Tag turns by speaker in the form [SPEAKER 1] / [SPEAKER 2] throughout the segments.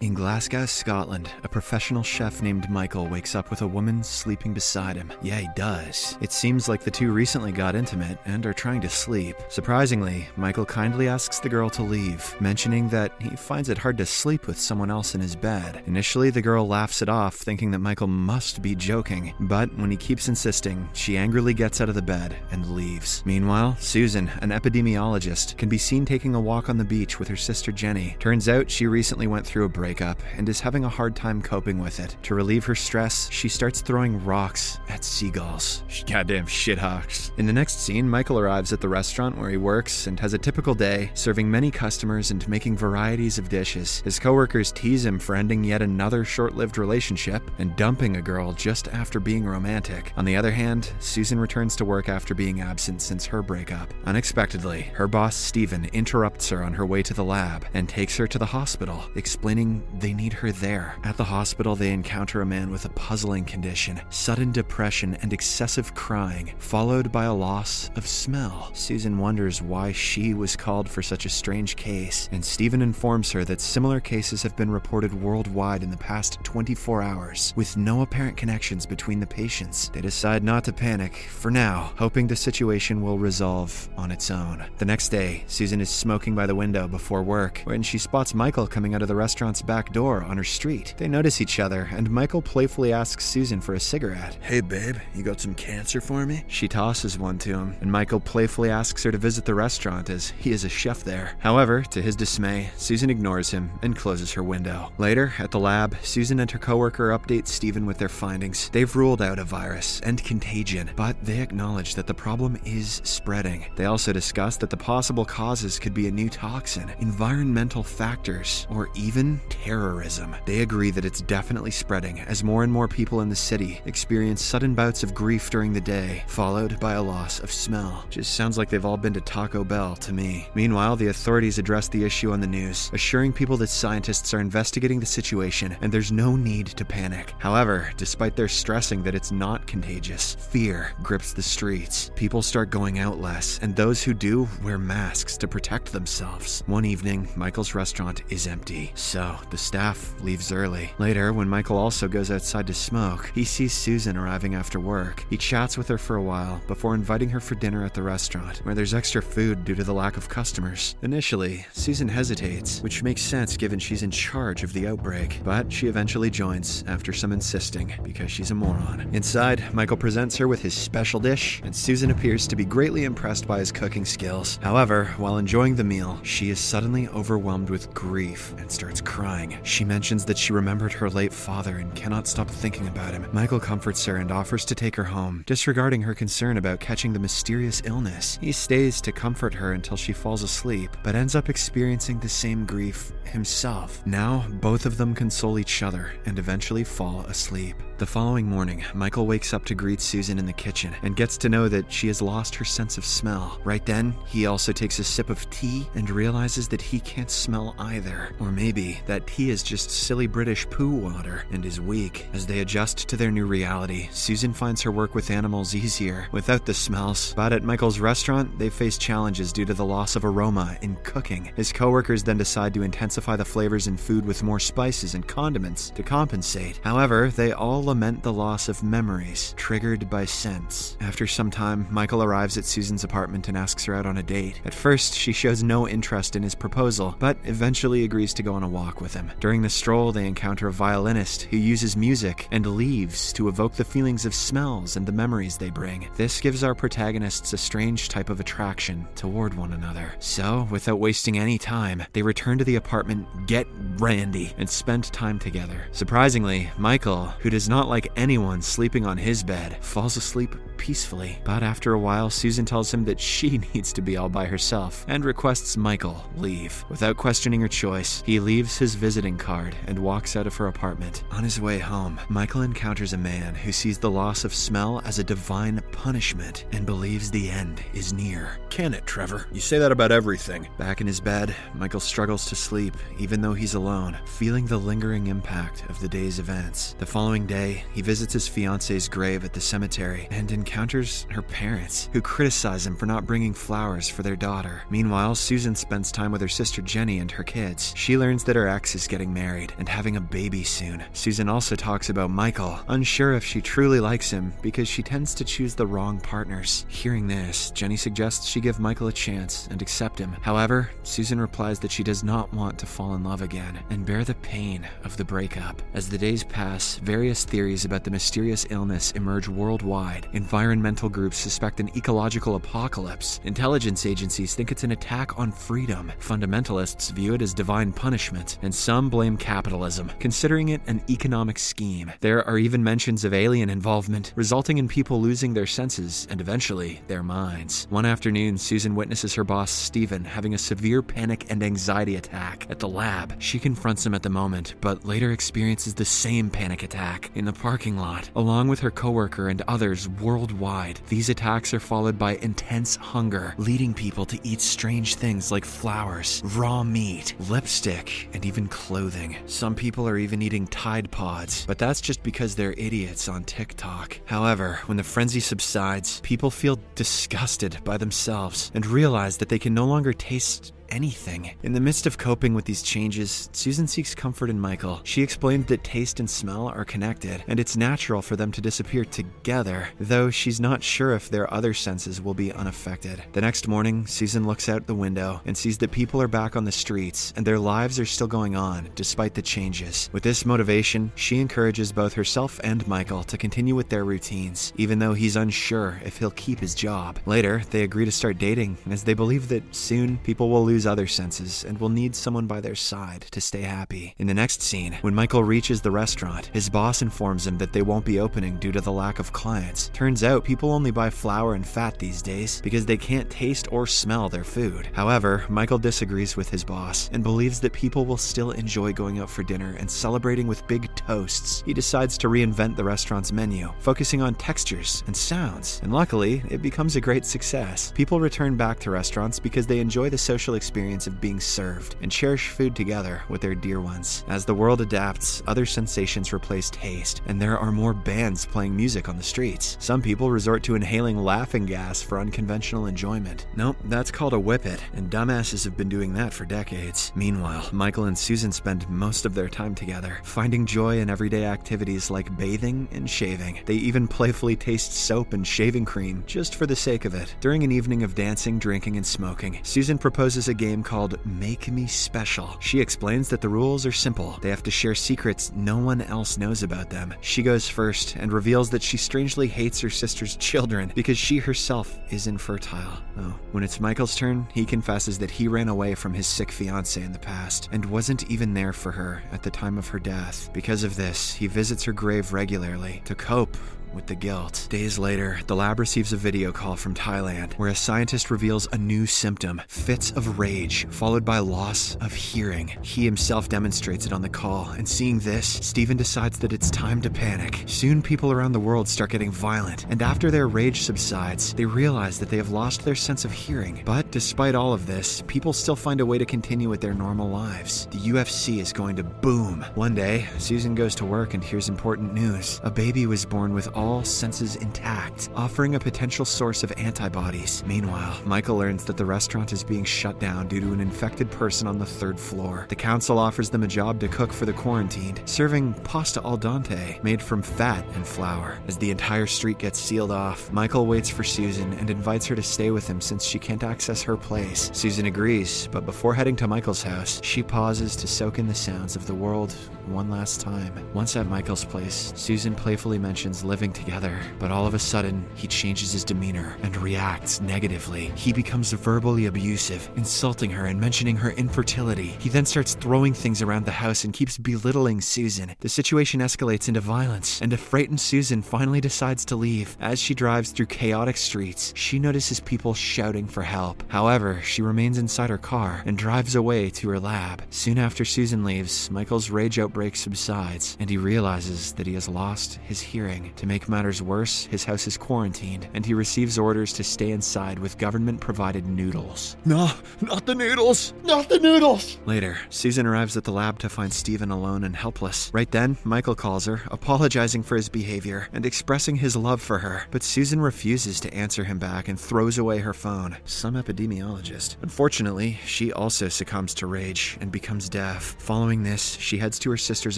[SPEAKER 1] In Glasgow, Scotland, a professional chef named Michael wakes up with a woman sleeping beside him. Yeah, he does. It seems like the two recently got intimate and are trying to sleep. Surprisingly, Michael kindly asks the girl to leave, mentioning that he finds it hard to sleep with someone else in his bed. Initially, the girl laughs it off, thinking that Michael must be joking, but when he keeps insisting, she angrily gets out of the bed and leaves. Meanwhile, Susan, an epidemiologist, can be seen taking a walk on the beach with her sister Jenny. Turns out she recently went through a breakup and is having a hard time coping with it. To relieve her stress, she starts throwing rocks at seagulls. Goddamn shithawks. In the next scene, Michael arrives at the restaurant where he works and has a typical day, serving many customers and making varieties of dishes. His coworkers tease him for ending yet another short-lived relationship and dumping a girl just after being romantic. On the other hand, Susan returns to work after being absent since her breakup. Unexpectedly, her boss Stephen interrupts her on her way to the lab and takes her to the hospital, explaining they need her there. At the hospital, they encounter a man with a puzzling condition, sudden depression and excessive crying, followed by a loss of smell. Susan wonders why she was called for such a strange case, and Stephen informs her that similar cases have been reported worldwide in the past 24 hours, with no apparent connections between the patients. They decide not to panic, for now, hoping the situation will resolve on its own. The next day, Susan is smoking by the window before work, when she spots Michael coming out of the restaurant's back door on her street. They notice each other, and Michael playfully asks Susan for a cigarette. "Hey babe, you got some cancer for me?" She tosses one to him, and Michael playfully asks her to visit the restaurant as he is a chef there. However, to his dismay, Susan ignores him and closes her window. Later, at the lab, Susan and her coworker update Stephen with their findings. They've ruled out a virus and contagion, but they acknowledge that the problem is spreading. They also discuss that the possible causes could be a new toxin, environmental factors, or even terrorism. They agree that it's definitely spreading as more and more people in the city experience sudden bouts of grief during the day, followed by a loss of smell. Just sounds like they've all been to Taco Bell to me. Meanwhile, the authorities address the issue on the news, assuring people that scientists are investigating the situation and there's no need to panic. However, despite their stressing that it's not contagious, fear grips the streets. People start going out less, and those who do wear masks to protect themselves. One evening, Michael's restaurant is empty, so the staff leaves early. Later, when Michael also goes outside to smoke, he sees Susan arriving after work. He chats with her for a while before inviting her for dinner at the restaurant, where there's extra food due to the lack of customers. Initially, Susan hesitates, which makes sense given she's in charge of the outbreak, but she eventually joins after some insisting because she's a moron. Inside, Michael presents her with his special dish, and Susan appears to be greatly impressed by his cooking skills. However, while enjoying the meal, she is suddenly overwhelmed with grief and starts crying. She mentions that she remembered her late father and cannot stop thinking about him. Michael comforts her and offers to take her home, disregarding her concern about catching the mysterious illness. He stays to comfort her until she falls asleep, but ends up experiencing the same grief himself. Now, both of them console each other and eventually fall asleep. The following morning, Michael wakes up to greet Susan in the kitchen and gets to know that she has lost her sense of smell. Right then, he also takes a sip of tea and realizes that he can't smell either. Or maybe that tea is just silly British poo water and is weak. As they adjust to their new reality, Susan finds her work with animals easier without the smells. But at Michael's restaurant, they face challenges due to the loss of aroma in cooking. His coworkers then decide to intensify the flavors in food with more spices and condiments to compensate. However, they all lament the loss of memories triggered by scents. After some time, Michael arrives at Susan's apartment and asks her out on a date. At first, she shows no interest in his proposal, but eventually agrees to go on a walk with him. During the stroll, they encounter a violinist who uses music and leaves to evoke the feelings of smells and the memories they bring. This gives our protagonists a strange type of attraction toward one another. So, without wasting any time, they return to the apartment, get randy, and spend time together. Surprisingly, Michael, who does not like anyone sleeping on his bed, falls asleep peacefully. But after a while, Susan tells him that she needs to be all by herself and requests Michael leave. Without questioning her choice, he leaves his visiting card and walks out of her apartment. On his way home, Michael encounters a man who sees the loss of smell as a divine punishment and believes the end is near.
[SPEAKER 2] Can it, Trevor? You say that about everything.
[SPEAKER 1] Back in his bed, Michael struggles to sleep, even though he's alone, feeling the lingering impact of the day's events. The following day, he visits his fiance's grave at the cemetery and encounters encounters her parents, who criticize him for not bringing flowers for their daughter. Meanwhile, Susan spends time with her sister Jenny and her kids. She learns that her ex is getting married and having a baby soon. Susan also talks about Michael, unsure if she truly likes him because she tends to choose the wrong partners. Hearing this, Jenny suggests she give Michael a chance and accept him. However, Susan replies that she does not want to fall in love again and bear the pain of the breakup. As the days pass, various theories about the mysterious illness emerge worldwide. Environmental groups suspect an ecological apocalypse. Intelligence agencies think it's an attack on freedom. Fundamentalists view it as divine punishment, and some blame capitalism, considering it an economic scheme. There are even mentions of alien involvement, resulting in people losing their senses and eventually their minds. One afternoon, Susan witnesses her boss, Steven, having a severe panic and anxiety attack at the lab. She confronts him at the moment, but later experiences the same panic attack in the parking lot, along with her coworker and others worldwide. These attacks are followed by intense hunger, leading people to eat strange things like flowers, raw meat, lipstick, and even clothing. Some people are even eating Tide Pods, but that's just because they're idiots on TikTok. However, when the frenzy subsides, people feel disgusted by themselves and realize that they can no longer taste anything. In the midst of coping with these changes, Susan seeks comfort in Michael. She explains that taste and smell are connected, and it's natural for them to disappear together, though she's not sure if their other senses will be unaffected. The next morning, Susan looks out the window and sees that people are back on the streets, and their lives are still going on, despite the changes. With this motivation, she encourages both herself and Michael to continue with their routines, even though he's unsure if he'll keep his job. Later, they agree to start dating, as they believe that soon people will lose other senses and will need someone by their side to stay happy. In the next scene, when Michael reaches the restaurant, his boss informs him that they won't be opening due to the lack of clients. Turns out people only buy flour and fat these days because they can't taste or smell their food. However, Michael disagrees with his boss and believes that people will still enjoy going out for dinner and celebrating with big toasts. He decides to reinvent the restaurant's menu, focusing on textures and sounds, and luckily, it becomes a great success. People return back to restaurants because they enjoy the social experience of being served and cherish food together with their dear ones. As the world adapts, other sensations replace taste, and there are more bands playing music on the streets. Some people resort to inhaling laughing gas for unconventional enjoyment. Nope, that's called a whippet, and dumbasses have been doing that for decades. Meanwhile, Michael and Susan spend most of their time together, finding joy in everyday activities like bathing and shaving. They even playfully taste soap and shaving cream just for the sake of it. During an evening of dancing, drinking, and smoking, Susan proposes a game called Make Me Special. She explains that the rules are simple. They have to share secrets no one else knows about them. She goes first and reveals that she strangely hates her sister's children because she herself is infertile. Oh. When it's Michael's turn, he confesses that he ran away from his sick fiancée in the past and wasn't even there for her at the time of her death. Because of this, he visits her grave regularly to cope with the guilt. Days later, the lab receives a video call from Thailand where a scientist reveals a new symptom, fits of rage, followed by loss of hearing. He himself demonstrates it on the call, and seeing this, Steven decides that it's time to panic. Soon people around the world start getting violent, and after their rage subsides, they realize that they have lost their sense of hearing. But despite all of this, people still find a way to continue with their normal lives. The UFC is going to boom. One day, Susan goes to work and hears important news. A baby was born with all senses intact, offering a potential source of antibodies. Meanwhile, Michael learns that the restaurant is being shut down due to an infected person on the 3rd floor. The council offers them a job to cook for the quarantined, serving pasta al dente, made from fat and flour. As the entire street gets sealed off, Michael waits for Susan and invites her to stay with him since she can't access her place. Susan agrees, but before heading to Michael's house, she pauses to soak in the sounds of the world one last time. Once at Michael's place, Susan playfully mentions living together, but all of a sudden, he changes his demeanor and reacts negatively. He becomes verbally abusive, insulting her and mentioning her infertility. He then starts throwing things around the house and keeps belittling Susan. The situation escalates into violence, and a frightened Susan finally decides to leave. As she drives through chaotic streets, she notices people shouting for help. However, she remains inside her car and drives away to her lab. Soon after Susan leaves, Michael's rage outburst outbreak subsides, and he realizes that he has lost his hearing. To make matters worse, his house is quarantined, and he receives orders to stay inside with government-provided noodles.
[SPEAKER 2] No, not the noodles! Not the noodles!
[SPEAKER 1] Later, Susan arrives at the lab to find Stephen alone and helpless. Right then, Michael calls her, apologizing for his behavior and expressing his love for her, but Susan refuses to answer him back and throws away her phone. Some epidemiologist. Unfortunately, she also succumbs to rage and becomes deaf. Following this, she heads to her sister's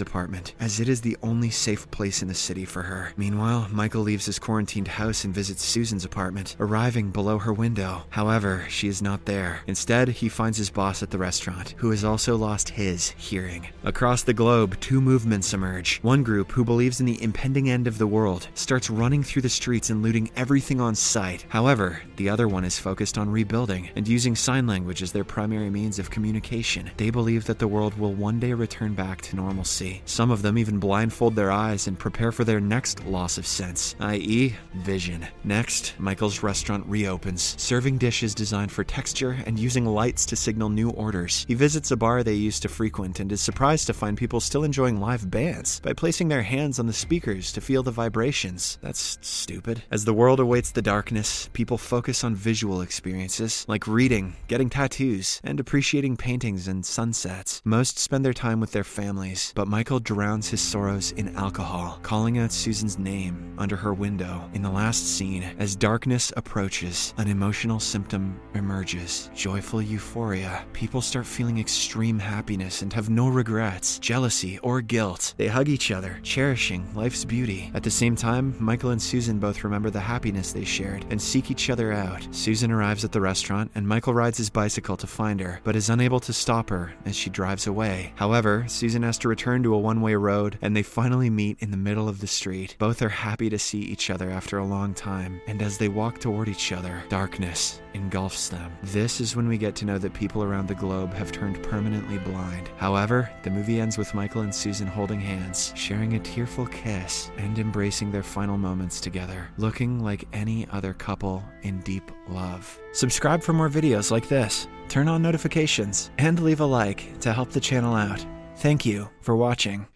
[SPEAKER 1] apartment, as it is the only safe place in the city for her. Meanwhile, Michael leaves his quarantined house and visits Susan's apartment, arriving below her window. However, she is not there. Instead, he finds his boss at the restaurant, who has also lost his hearing. Across the globe, two movements emerge. One group, who believes in the impending end of the world, starts running through the streets and looting everything on sight. However, the other one is focused on rebuilding and using sign language as their primary means of communication. They believe that the world will one day return back to normalcy. Some of them even blindfold their eyes and prepare for their next loss of sense, i.e., vision. Next, Michael's restaurant reopens, serving dishes designed for texture and using lights to signal new orders. He visits a bar they used to frequent and is surprised to find people still enjoying live bands by placing their hands on the speakers to feel the vibrations. That's stupid. As the world awaits the darkness, people focus on visual experiences like reading, getting tattoos, and appreciating paintings and sunsets. Most spend their time with their families, but Michael drowns his sorrows in alcohol, calling out Susan's name under her window. In the last scene, as darkness approaches, an emotional symptom emerges. Joyful euphoria. People start feeling extreme happiness and have no regrets, jealousy, or guilt. They hug each other, cherishing life's beauty. At the same time, Michael and Susan both remember the happiness they shared and seek each other out. Susan arrives at the restaurant, and Michael rides his bicycle to find her, but is unable to stop her as she drives away. However, Susan has to return to a one-way road, and they finally meet in the middle of the street. Both are happy to see each other after a long time, and as they walk toward each other, darkness engulfs them. This is when we get to know that people around the globe have turned permanently blind. However, the movie ends with Michael and Susan holding hands, sharing a tearful kiss, and embracing their final moments together, looking like any other couple in deep love. Subscribe for more videos like this, turn on notifications, and leave a like to help the channel out. Thank you for watching.